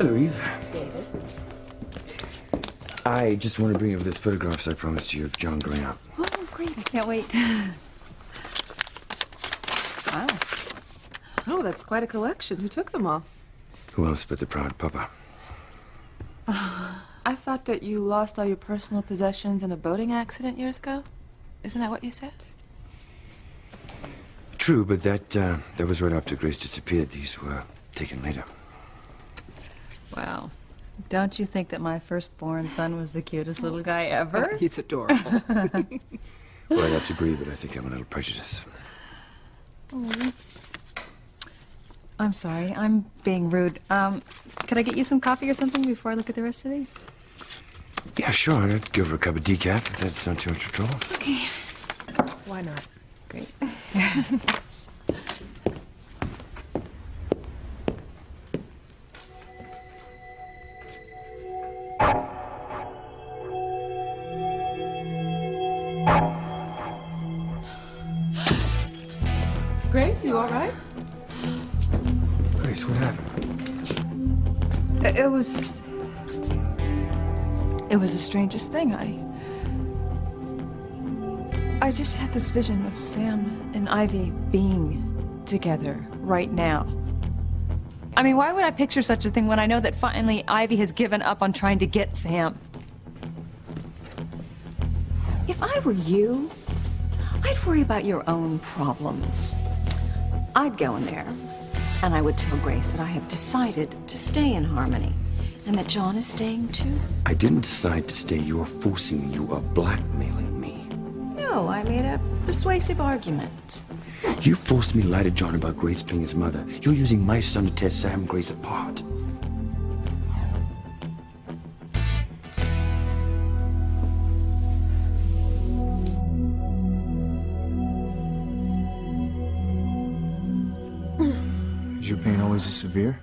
Hello, Eve. David. I just want to bring over those photographs I promised you of John growing up. Oh, great. I can't wait. Wow. Oh, that's quite a collection. Who took them all? Who else but the proud papa? I thought that you lost all your personal possessions in a boating accident years ago. Isn't that what you said? True, but that was right after Grace disappeared. These were taken later. Wow. Don't you think that my firstborn son was the cutest little guy ever? He's adorable. Well, I'd have to agree, but I think I'm a little prejudiced. Oh. I'm sorry, I'm being rude. Could I get you some coffee or something before I look at the rest of these? Yeah, sure. I'd go for a cup of decaf if that's not too much trouble. Okay. Why not? Great. Grace, you all right? Grace, what happened? It was the strangest thing. I just had this vision of Sam and Ivy being together right now. I mean, why would I picture such a thing when I know that finally Ivy has given up on trying to get Sam? If I were you, I'd worry about your own problems. I'd go in there, and I would tell Grace that I have decided to stay in Harmony, and that John is staying too. I didn't decide to stay. You are forcing me. You are blackmailing me. No, I made a persuasive argument. You forced me to lie to John about Grace being his mother. You're using my son to tear Sam and Grace apart. Is your pain always this severe?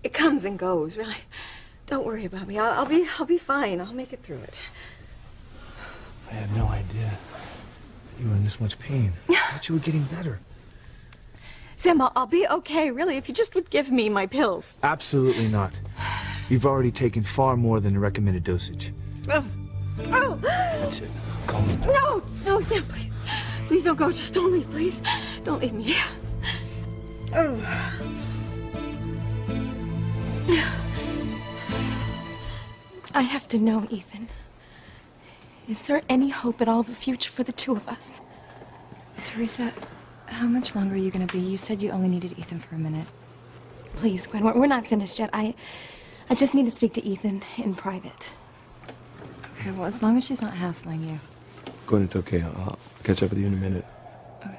It comes and goes, really. Don't worry about me. I'll be fine. I'll make it through it. I had no idea you were in this much pain. I thought you were getting better. Sam, I'll be okay, really, if you just would give me my pills. Absolutely not. You've already taken far more than the recommended dosage. Oh. That's it. Calm down. No, Sam, please. Please don't go. Just don't leave, please. Don't leave me. Oh. I have to know, Ethan. Is there any hope at all of a future for the two of us? Theresa, how much longer are you gonna be? You said you only needed Ethan for a minute. Please, Gwen, we're not finished yet. I just need to speak to Ethan in private. Okay, well, as long as she's not hassling you. Gwen, it's okay. I'll catch up with you in a minute. Okay.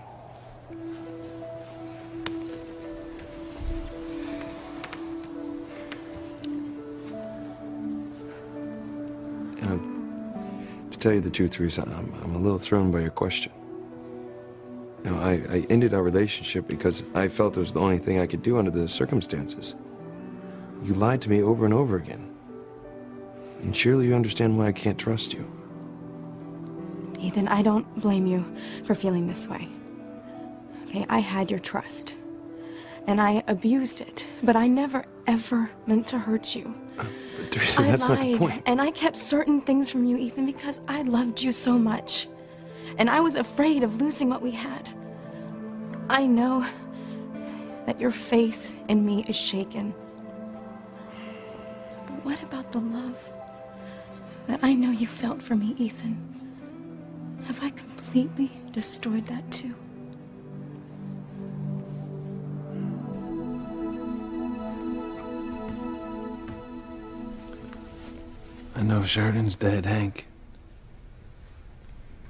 To tell you the truth, Theresa, I'm a little thrown by your question. You know, I ended our relationship because I felt it was the only thing I could do under the circumstances. You lied to me over and over again. And surely you understand why I can't trust you. Ethan, I don't blame you for feeling this way. Okay, I had your trust. And I abused it. But I never, ever meant to hurt you. Theresa, that's not the point. And I kept certain things from you, Ethan, because I loved you so much. And I was afraid of losing what we had. I know that your faith in me is shaken. But what about the love that I know you felt for me, Ethan? Have I completely destroyed that too? I know Sheridan's dead, Hank.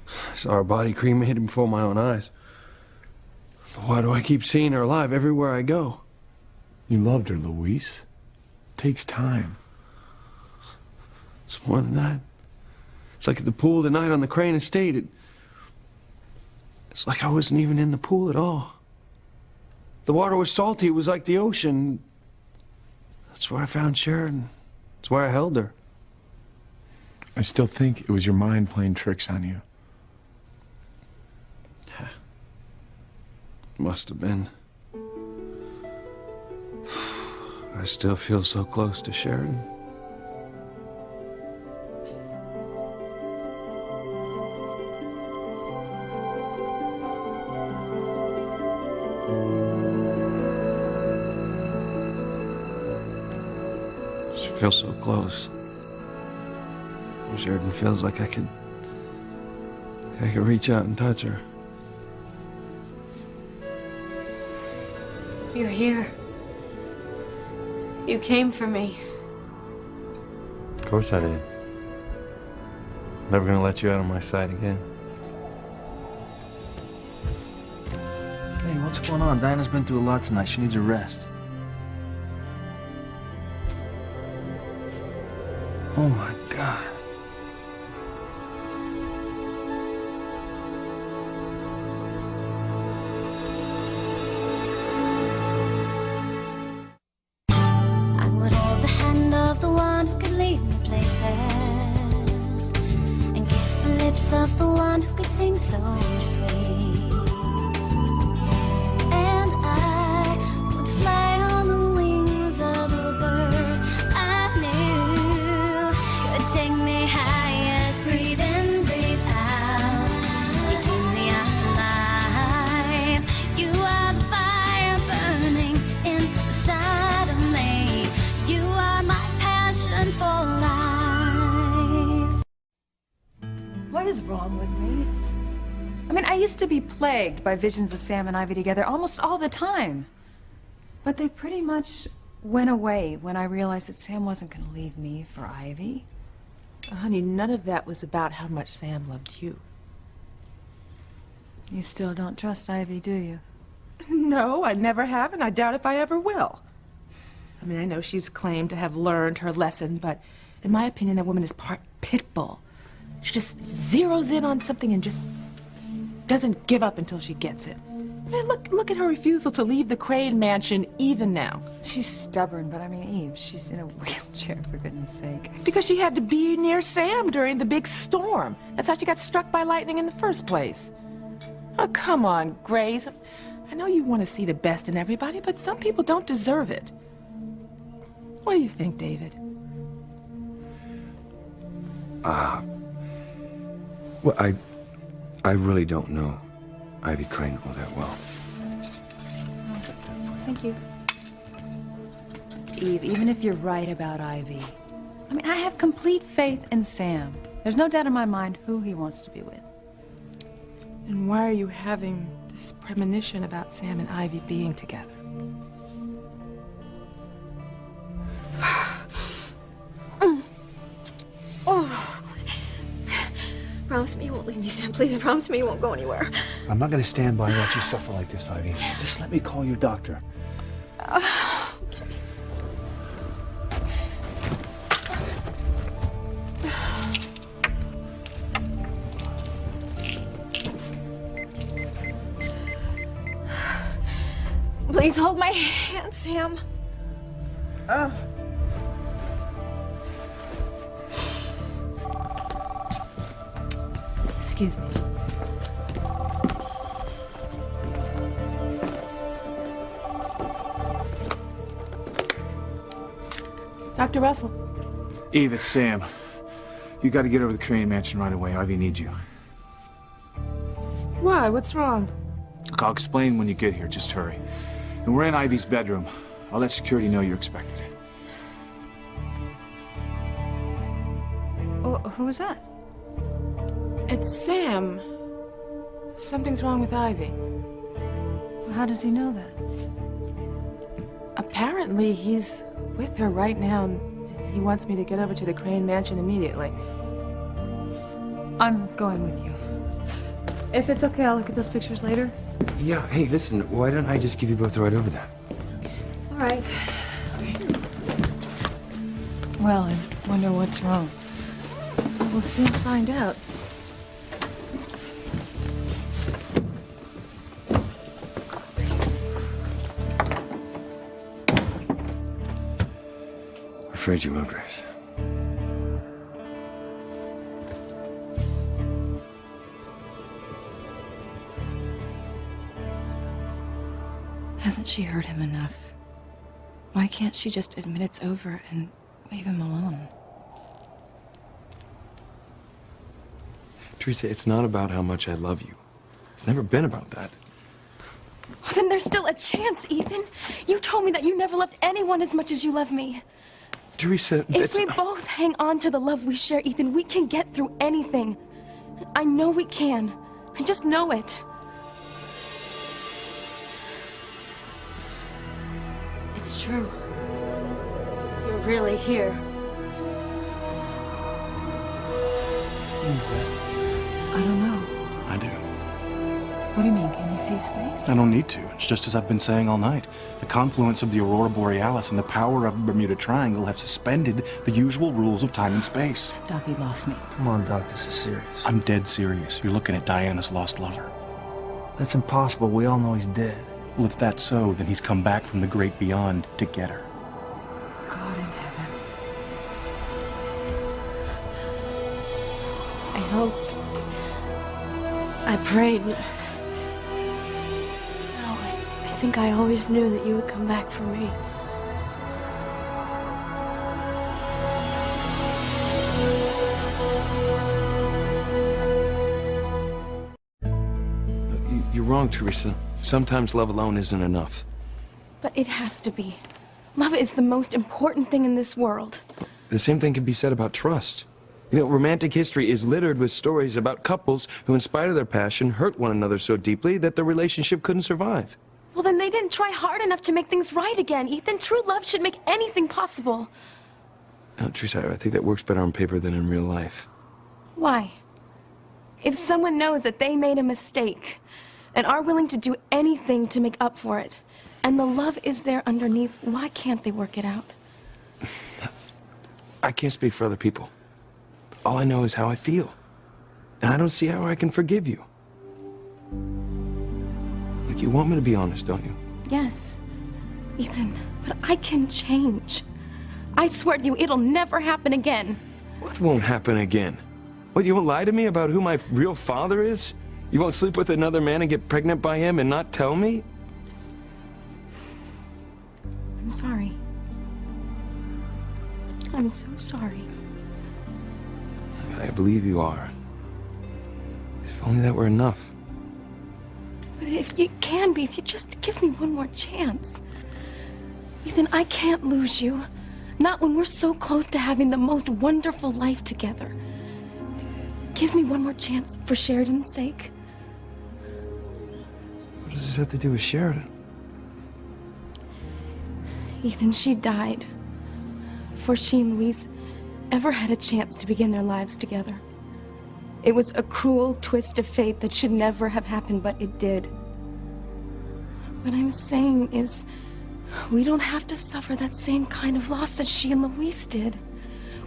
I saw her body cremated before my own eyes. But why do I keep seeing her alive everywhere I go? You loved her, Luis. Takes time. It's more than that. It's like at the pool tonight on the Crane Estate. It's like I wasn't even in the pool at all. The water was salty. It was like the ocean. That's where I found Sheridan. That's where I held her. I still think it was your mind playing tricks on you. Must have been. I still feel so close to Sharon. She feels so close. Sheridan feels like I could reach out and touch her. You're here. You came for me. Of course I did. Never gonna let you out of my sight again. Hey, what's going on? Dinah's been through a lot tonight. She needs a rest. Oh my God. I would hold the hand of the one who could lead me places, and kiss the lips of the one who could sing so sweet. And I would fly on the wings of a bird I knew could take me high as breathe in, breathe out. You keep me alive. You are the fire burning inside of me. You are my passion for life. What is wrong with me? I mean, I used to be plagued by visions of Sam and Ivy together almost all the time. But they pretty much went away when I realized that Sam wasn't going to leave me for Ivy. Honey, none of that was about how much Sam loved you. You still don't trust Ivy, do you? No, I never have, and I doubt if I ever will. I mean, I know she's claimed to have learned her lesson, but in my opinion, that woman is part pit bull. She just zeroes in on something and just doesn't give up until she gets it. Man, look at her refusal to leave the Crane mansion even now. She's stubborn, but I mean, Eve, she's in a wheelchair, for goodness sake. Because she had to be near Sam during the big storm. That's how she got struck by lightning in the first place. Oh, come on, Grace. I know you want to see the best in everybody, but some people don't deserve it. What do you think, David? Well, I really don't know Ivy Crane all that well. Thank you. Eve, even if you're right about Ivy, I mean, I have complete faith in Sam. There's no doubt in my mind who he wants to be with. And why are you having this premonition about Sam and Ivy being together? Promise me you won't leave me, Sam. Please promise me you won't go anywhere. I'm not gonna stand by and watch you suffer like this, Ivy. Just let me call your doctor. Please hold my hand, Sam. Excuse me. Dr. Russell. Eve, it's Sam. You gotta get over to the Crane mansion right away. Ivy needs you. Why? What's wrong? Look, I'll explain when you get here. Just hurry. And we're in Ivy's bedroom. I'll let security know you're expected. Oh, who is that? It's Sam. Something's wrong with Ivy. How does he know that? Apparently, he's with her right now, and he wants me to get over to the Crane mansion immediately. I'm going with you. If it's okay, I'll look at those pictures later. Yeah, hey, listen, why don't I just give you both a ride over there? All right. Well, I wonder what's wrong. We'll soon find out. Afraid you will, Grace. Hasn't she hurt him enough? Why can't she just admit it's over and leave him alone? Theresa, it's not about how much I love you. It's never been about that. Well, then there's still a chance, Ethan. You told me that you never loved anyone as much as you love me. Theresa, If we both hang on to the love we share, Ethan, we can get through anything. I know we can. I just know it. It's true. You're really here. Who's that? I don't know. I do. What do you mean? Can you see his face? I don't need to. It's just as I've been saying all night. The confluence of the Aurora Borealis and the power of the Bermuda Triangle have suspended the usual rules of time and space. Doc, he lost me. Come on, Doc, this is serious. I'm dead serious. You're looking at Diana's lost lover. That's impossible. We all know he's dead. Well, if that's so, then he's come back from the great beyond to get her. God in heaven. I hoped. I prayed. No, I think I always knew that you would come back for me. You're wrong, Theresa. Sometimes love alone isn't enough. But it has to be. Love is the most important thing in this world. The same thing can be said about trust. You know, romantic history is littered with stories about couples who, in spite of their passion, hurt one another so deeply that their relationship couldn't survive. Well, then they didn't try hard enough to make things right again, Ethan. True love should make anything possible. No, Theresa, I think that works better on paper than in real life. Why? If someone knows that they made a mistake and are willing to do anything to make up for it, and the love is there underneath, why can't they work it out? I can't speak for other people. All I know is how I feel. And I don't see how I can forgive you. Like, you want me to be honest, don't you? Yes, Ethan, but I can change. I swear to you, it'll never happen again. What won't happen again? What, you won't lie to me about who my real father is? You won't sleep with another man and get pregnant by him and not tell me? I'm sorry. I'm so sorry. I believe you are. If only that were enough. But if you can be, if you just give me one more chance. Ethan, I can't lose you. Not when we're so close to having the most wonderful life together. Give me one more chance for Sheridan's sake. What does this have to do with Sheridan? Ethan, she died before she and Louise ever had a chance to begin their lives together. It was a cruel twist of fate that should never have happened, but it did. What I'm saying is, we don't have to suffer that same kind of loss that she and Louise did.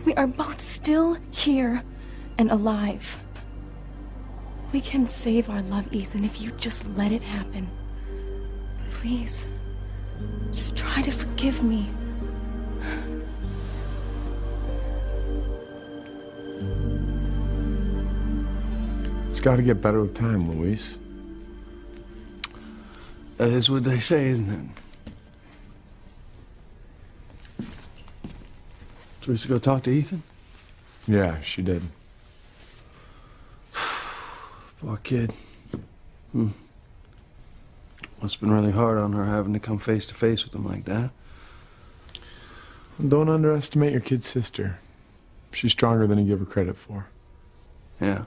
We are both still here and alive. We can save our love, Ethan, if you just let it happen. Please, just try to forgive me. It's got to get better with time, Louise. That is what they say, isn't it? Theresa go talk to Ethan? Yeah, she did. Poor kid. Must have been really hard on her having to come face to face with him like that. Don't underestimate your kid's sister. She's stronger than you give her credit for. Yeah.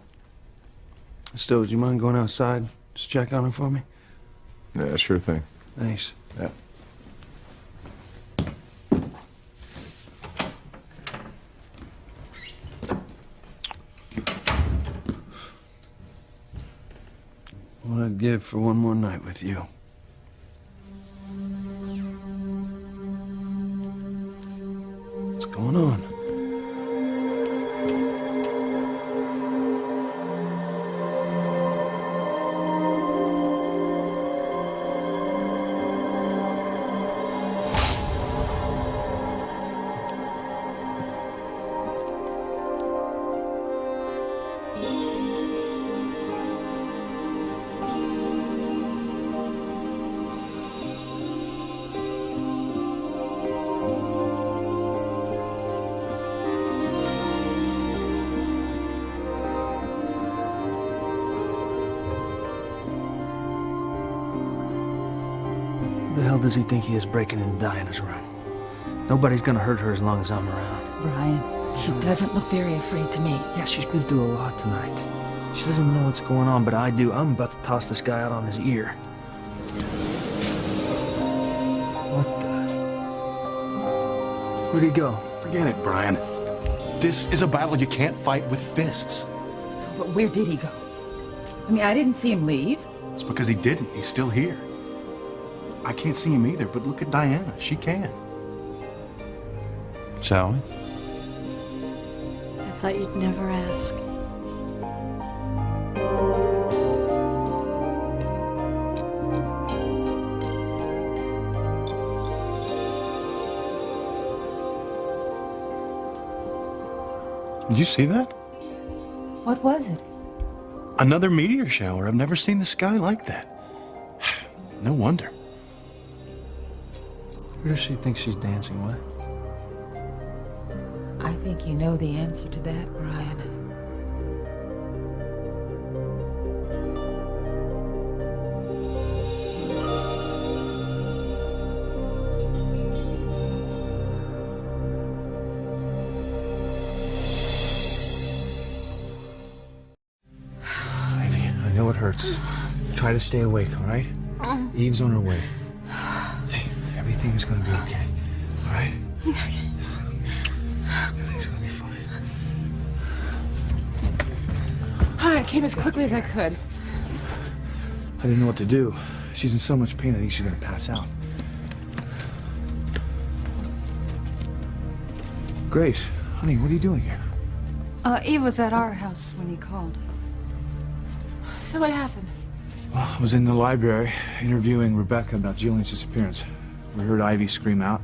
Still, would you mind going outside? Just check on her for me? Yeah, sure thing. Thanks. Yeah. What I'd give for one more night with you. What's going on? hell does he think he is breaking into Diana's room? Nobody's gonna hurt her as long as I'm around. Brian, she doesn't look very afraid to me. Yeah, she's been through a lot tonight. She doesn't even know what's going on, but I do. I'm about to toss this guy out on his ear. What the? Where'd he go? Forget it, Brian. This is a battle you can't fight with fists. But where did he go? I mean, I didn't see him leave. It's because he didn't. He's still here. I can't see him either, but look at Diana. She can. Shall we? I thought you'd never ask. Did you see that? What was it? Another meteor shower. I've never seen the sky like that. No wonder. Who does she think she's dancing with? I think you know the answer to that, Brian. Ivy, I know it hurts. Try to stay awake, all right? Eve's on her way. Hey, everything is gonna be okay, all right? Okay. Everything's gonna be fine. I came as quickly as I could. I didn't know what to do. She's in so much pain, I think she's gonna pass out. Grace, honey, what are you doing here? Eve was at our house when you called. So what happened? Well, I was in the library interviewing Rebecca about Julian's disappearance. We heard Ivy scream out.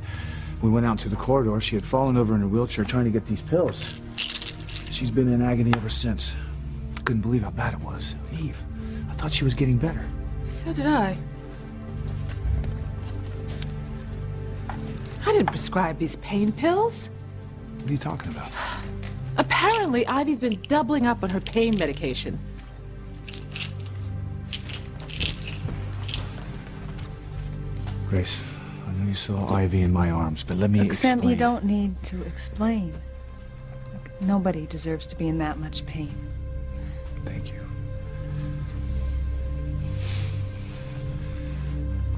We went out to the corridor. She had fallen over in her wheelchair trying to get these pills. She's been in agony ever since. Couldn't believe how bad it was. Eve, I thought she was getting better. So did I. I didn't prescribe these pain pills. What are you talking about? Apparently, Ivy's been doubling up on her pain medication. Grace, I know you saw Ivy in my arms, but let me Sam, explain. you don't need to explain. Look, nobody deserves to be in that much pain. Thank you.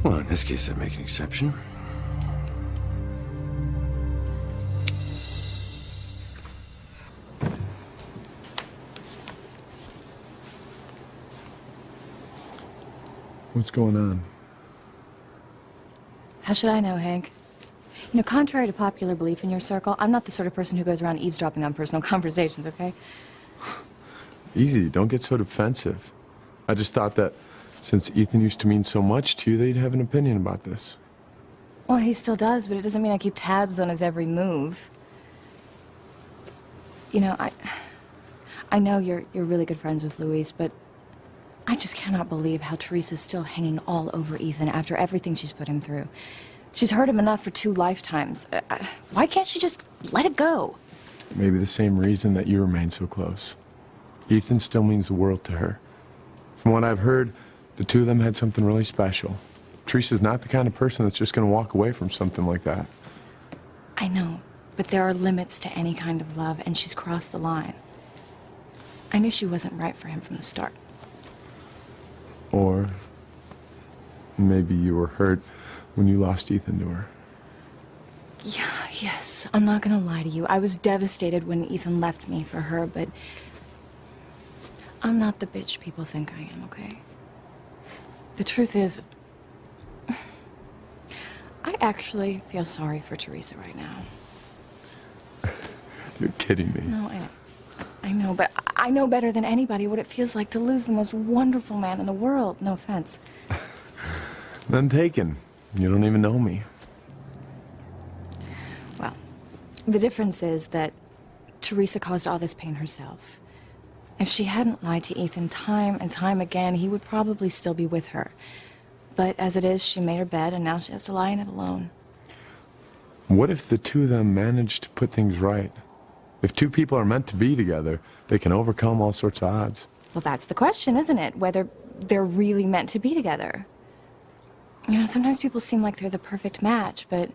Well, in this case, I make an exception. What's going on? How should I know, Hank? You know, contrary to popular belief in your circle, I'm not the sort of person who goes around eavesdropping on personal conversations, okay? Easy, don't get so defensive. I just thought that since Ethan used to mean so much to you, that you'd have an opinion about this. Well, he still does, but it doesn't mean I keep tabs on his every move. You know, I know you're really good friends with Louise, but I just cannot believe how Theresa's still hanging all over Ethan after everything she's put him through. She's hurt him enough for 2 lifetimes. Why can't she just let it go? Maybe the same reason that you remain so close. Ethan still means the world to her. From what I've heard, the two of them had something really special. Theresa's not the kind of person that's just going to walk away from something like that. I know, but there are limits to any kind of love, and she's crossed the line. I knew she wasn't right for him from the start. Or maybe you were hurt when you lost Ethan to her. Yeah, yes, I'm not gonna lie to you. I was devastated when Ethan left me for her, but I'm not the bitch people think I am, okay? The truth is, I actually feel sorry for Theresa right now. You're kidding me. No, I know, but I know better than anybody what it feels like to lose the most wonderful man in the world. No offense. None taken. You don't even know me. Well, the difference is that Theresa caused all this pain herself. If she hadn't lied to Ethan time and time again, he would probably still be with her. But as it is, she made her bed, and now she has to lie in it alone. What if the two of them managed to put things right? If two people are meant to be together, they can overcome all sorts of odds. Well, that's the question, isn't it? Whether they're really meant to be together. You know, sometimes people seem like they're the perfect match, but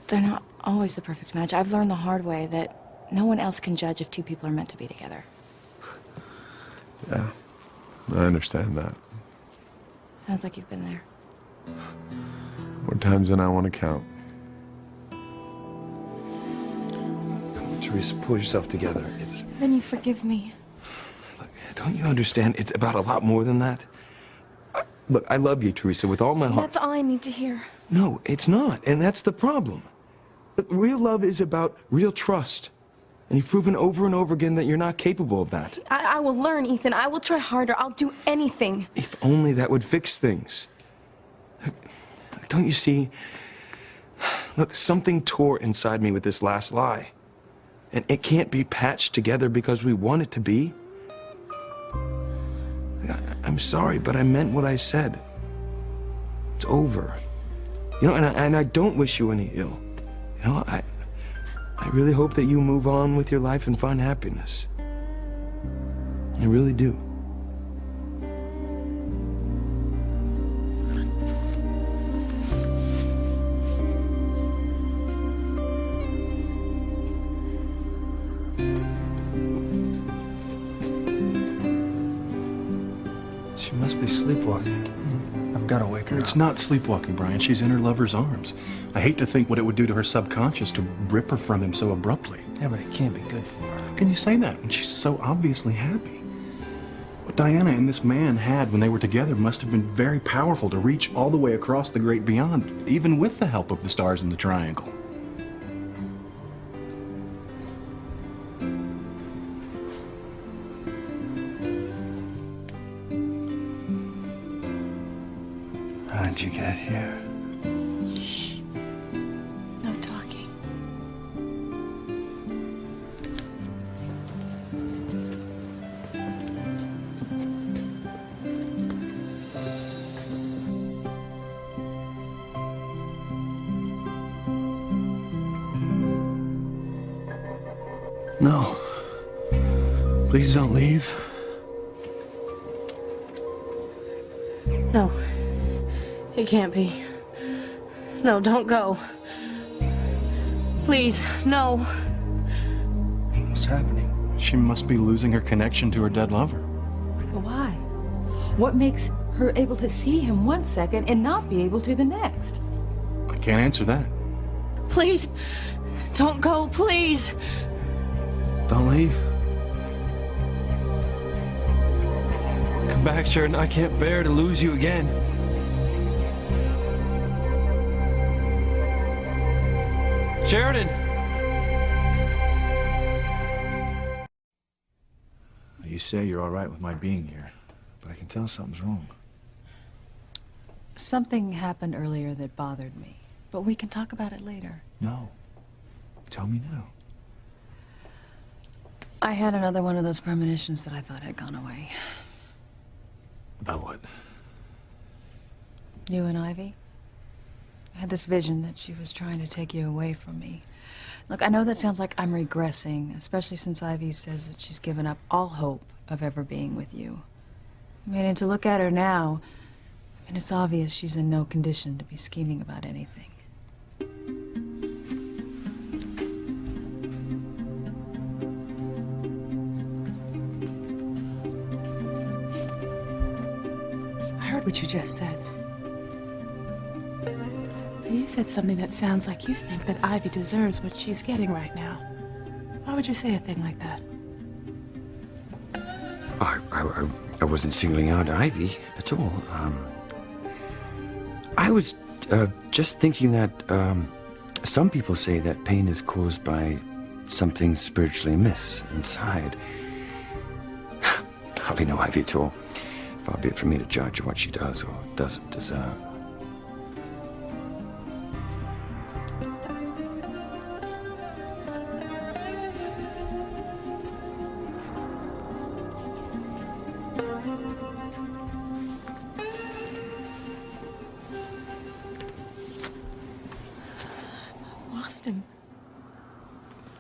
they're not always the perfect match. I've learned the hard way that no one else can judge if two people are meant to be together. Yeah, I understand that. Sounds like you've been there. More times than I want to count. Come on, Theresa, pull yourself together. It's... Then you forgive me. Look, don't you understand? It's about a lot more than that. Look, I love you, Theresa, with all my heart. That's all I need to hear. No, it's not, and that's the problem. Look, real love is about real trust. And you've proven over and over again that you're not capable of that. I will learn, Ethan. I will try harder. I'll do anything. If only that would fix things. Don't you see? Look, something tore inside me with this last lie. And it can't be patched together because we want it to be. I'm sorry, but I meant what I said. It's over. You know, and I don't wish you any ill. You know, I really hope that you move on with your life and find happiness. I really do. She must be sleepwalking. I've got to wake her up. It's not sleepwalking, Brian. She's in her lover's arms. I hate to think what it would do to her subconscious to rip her from him so abruptly. Yeah, but it can't be good for her. How can you say that when she's so obviously happy? What Diana and this man had when they were together must have been very powerful to reach all the way across the great beyond, even with the help of the stars in the triangle. How did you get here? Shh. No talking. No. Please don't leave. No. It can't be. No, don't go. Please, no. What's happening? She must be losing her connection to her dead lover. Why? What makes her able to see him one second and not be able to the next? I can't answer that. Please, don't go, please. Don't leave. Come back, Sheridan. I can't bear to lose you again. Sheridan! You say you're all right with my being here, but I can tell something's wrong. Something happened earlier that bothered me, but we can talk about it later. No. Tell me now. I had another one of those premonitions that I thought had gone away. About what? You and Ivy? I had this vision that she was trying to take you away from me. Look, I know that sounds like I'm regressing, especially since Ivy says that she's given up all hope of ever being with you. I mean, and to look at her now, and it's obvious she's in no condition to be scheming about anything. I heard what you just said. You said something that sounds like you think that Ivy deserves what she's getting right now. Why would you say a thing like that? I wasn't singling out Ivy at all. I was just thinking that some people say that pain is caused by something spiritually amiss inside. Hardly know Ivy at all. Far be it from me to judge what she does or doesn't deserve. Lost him.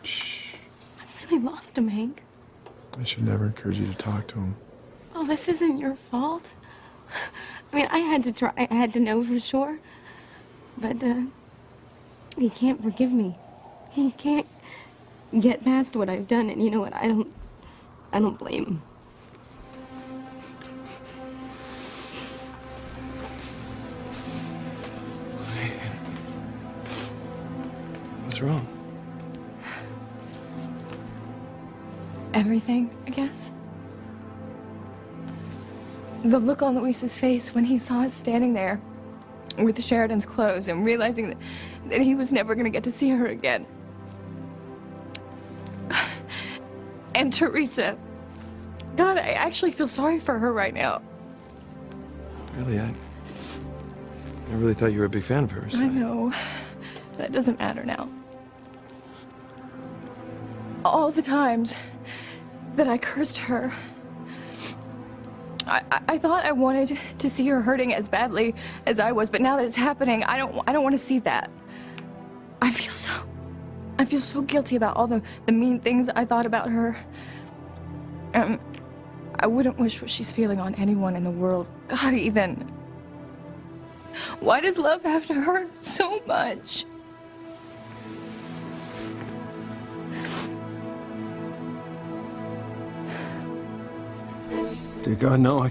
Shh. I've really lost him, Hank. I should never encourage you to talk to him. Oh, this isn't your fault. I mean, I had to try. I had to know for sure. But, he can't forgive me. He can't get past what I've done, and you know what? I don't blame him. What's wrong? Everything, I guess. The look on Luis's face when he saw us standing there with Sheridan's clothes and realizing that he was never going to get to see her again. And Theresa. God, I actually feel sorry for her right now. Really, I really thought you were a big fan of hers. I know. That doesn't matter now. All the times that I cursed her, I thought I wanted to see her hurting as badly as I was, but now that it's happening, I don't want to see that. I feel so guilty about all the mean things I thought about her. I wouldn't wish what she's feeling on anyone in the world. God, Ethan. Why does love have to hurt so much? Dear God, no,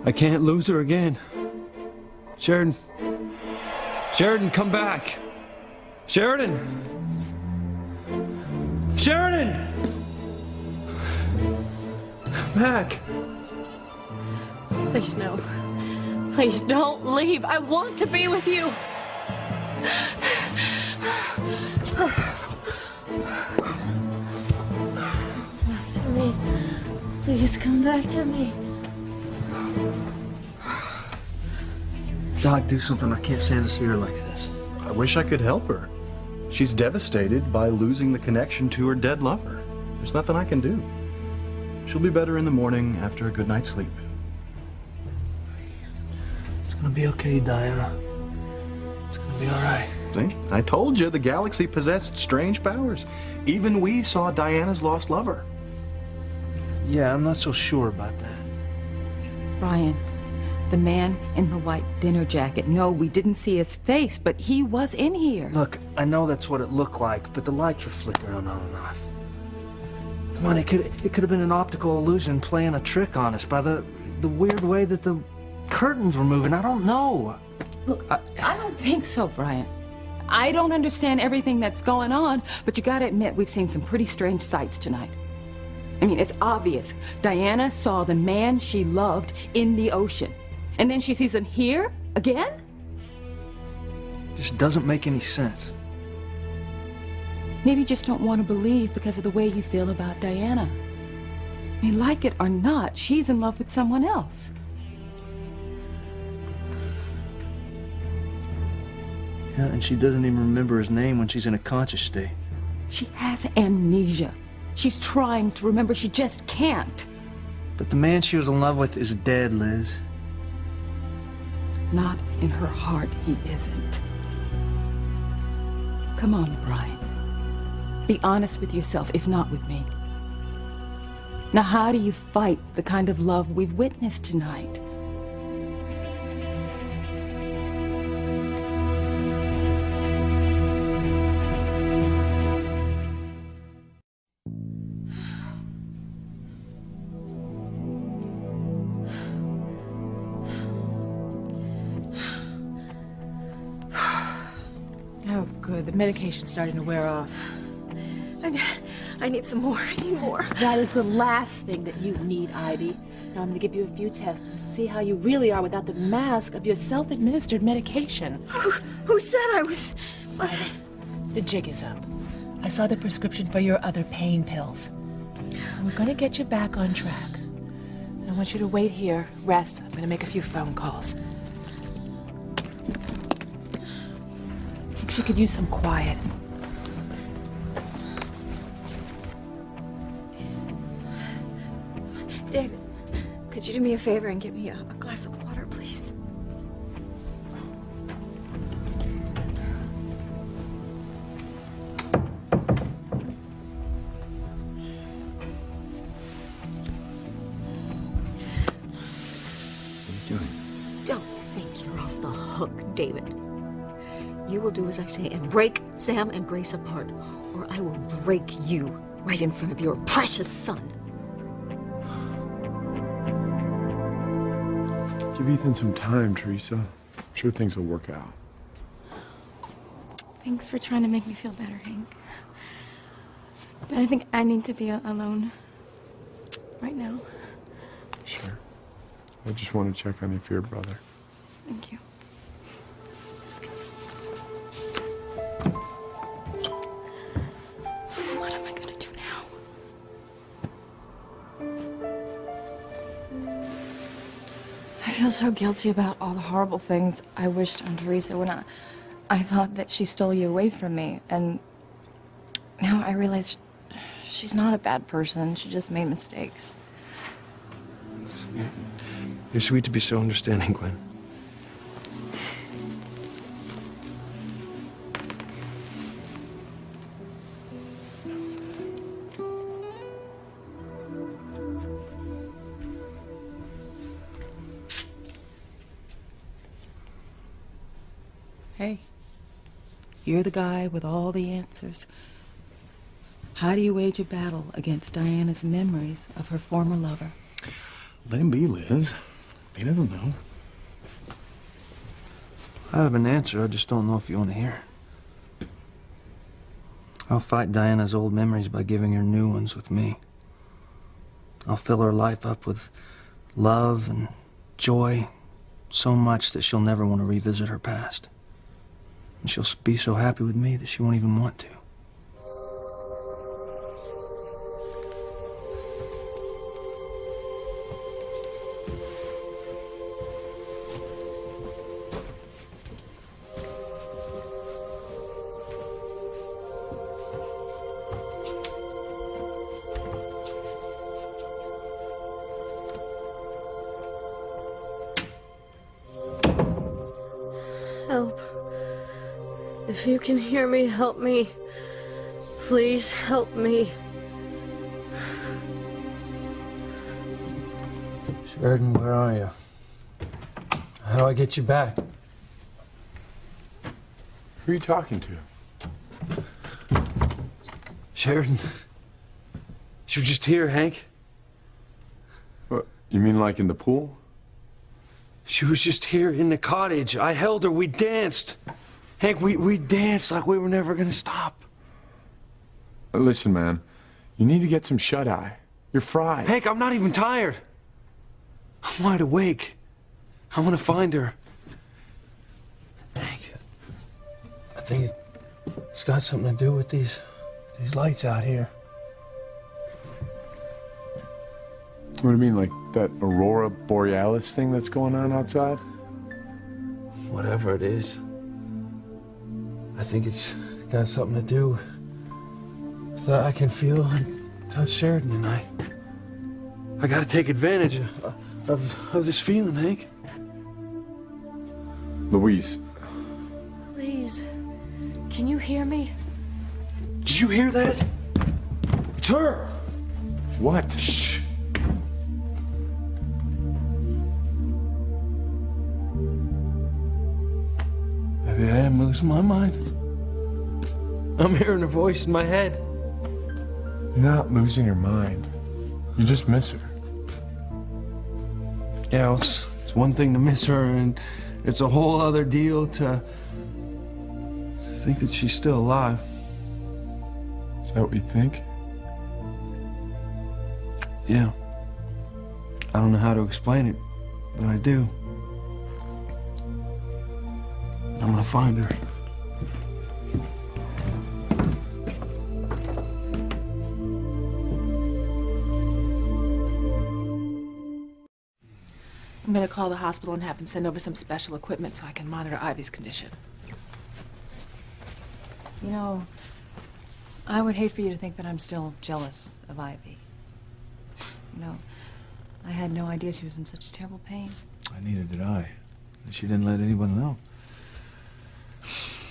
I can't lose her again. Sheridan. Sheridan, come back. Sheridan. Sheridan! Come back. Please, no. Please don't leave. I want to be with you. Back to me. Please come back to me. Doc, do something. I can't stand to see her like this. I wish I could help her. She's devastated by losing the connection to her dead lover. There's nothing I can do. She'll be better in the morning after a good night's sleep. It's gonna be okay, Diana. It's gonna be all right. See? I told you the galaxy possessed strange powers. Even we saw Diana's lost lover. Yeah, I'm not so sure about that. Brian, the man in the white dinner jacket. No, we didn't see his face, but he was in here. Look, I know that's what it looked like, but the lights were flickering on and off. Come on, it could have been an optical illusion playing a trick on us by the weird way that the curtains were moving. I don't know. Look, I don't think so, Brian. I don't understand everything that's going on, but you gotta admit we've seen some pretty strange sights tonight. I mean, it's obvious. Diana saw the man she loved in the ocean. And then she sees him here again? Just doesn't make any sense. Maybe you just don't want to believe because of the way you feel about Diana. I mean, like it or not, she's in love with someone else. Yeah, and she doesn't even remember his name when she's in a conscious state. She has amnesia. She's trying to remember, she just can't. But the man she was in love with is dead, Liz. Not in her heart, he isn't. Come on, Brian. Be honest with yourself, if not with me. Now, how do you fight the kind of love we've witnessed tonight? Oh, good. The medication's starting to wear off. I need some more. I need more. That is the last thing that you need, Ivy. Now I'm going to give you a few tests to see how you really are without the mask of your self-administered medication. Who said I was... Ivy, the jig is up. I saw the prescription for your other pain pills. We're going to get you back on track. I want you to wait here, rest. I'm going to make a few phone calls. I think she could use some quiet. David, could you do me a favor and get me a glass of water, please? What are you doing? David. You will do as I say and break Sam and Grace apart, or I will break you right in front of your precious son. Give Ethan some time, Theresa. I'm sure things will work out. Thanks for trying to make me feel better, Hank. But I think I need to be alone right now. Sure. I just want to check on you for your brother. Thank you. What am I gonna do now? I feel so guilty about all the horrible things I wished on Theresa when I thought that she stole you away from me. And now I realize she's not a bad person. She just made mistakes. You're sweet to be so understanding, Gwen. Hey, you're the guy with all the answers. How do you wage a battle against Diana's memories of her former lover? Let him be, Liz. He doesn't know. I have an answer, I just don't know if you want to hear it. I'll fight Diana's old memories by giving her new ones with me. I'll fill her life up with love and joy, so much that she'll never want to revisit her past. And she'll be so happy with me that she won't even want to. Help. If you can hear me, help me. Please help me. Sheridan, where are you? How do I get you back? Who are you talking to? Sheridan. She was just here, Hank. What, you mean like in the pool? She was just here in the cottage. I held her. We danced. Hank, we danced like we were never gonna stop. Listen, man. You need to get some shut-eye. You're fried. Hank, I'm not even tired. I'm wide awake. I want to find her. Hank, I think it's got something to do with these lights out here. What do you mean, like that Aurora Borealis thing that's going on outside? Whatever it is, I think it's got something to do with that I can feel and touch Sheridan tonight. I gotta take advantage of this feeling, Hank. Louise. Please, can you hear me? Did you hear that? It's her. What? Shh. Maybe I am losing my mind. I'm hearing her voice in my head. You're not losing your mind. You just miss her. Yeah, it's one thing to miss her, and it's a whole other deal to think that she's still alive. Is that what you think? Yeah. I don't know how to explain it, but I do. I'm gonna find her. I'm gonna call the hospital and have them send over some special equipment so I can monitor Ivy's condition. You know, I would hate for you to think that I'm still jealous of Ivy. You know, I had no idea she was in such terrible pain. Neither did I. And she didn't let anyone know.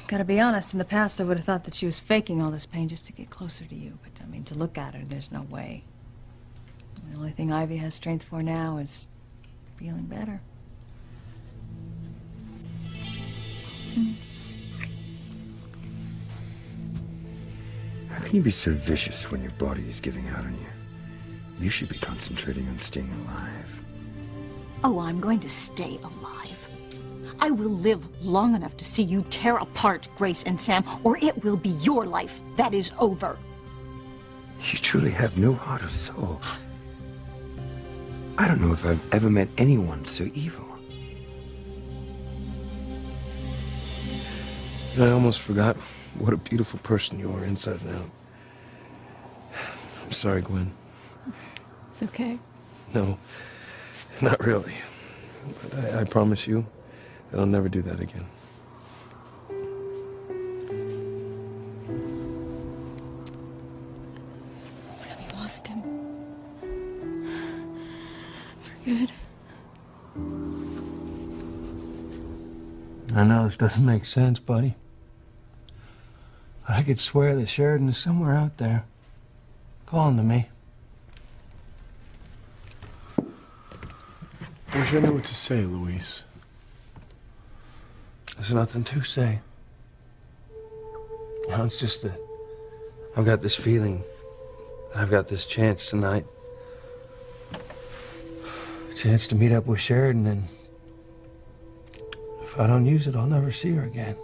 Gotta be honest, in the past I would have thought that she was faking all this pain just to get closer to you. But, I mean, to look at her, there's no way. The only thing Ivy has strength for now is feeling better. How can you be so vicious when your body is giving out on you? You should be concentrating on staying alive. Oh, I'm going to stay alive. I will live long enough to see you tear apart Grace and Sam, or it will be your life that is over. You truly have no heart or soul. I don't know if I've ever met anyone so evil. I almost forgot what a beautiful person you are inside and out. I'm sorry, Gwen. It's okay. No, not really. But I promise you that I'll never do that again. Really lost him. For good. I know this doesn't make sense, buddy. But I could swear that Sheridan is somewhere out there, calling to me. I wish I knew what to say, Luis. There's nothing to say. No, it's just that I've got this feeling that I've got this chance tonight. A chance to meet up with Sheridan, and if I don't use it, I'll never see her again.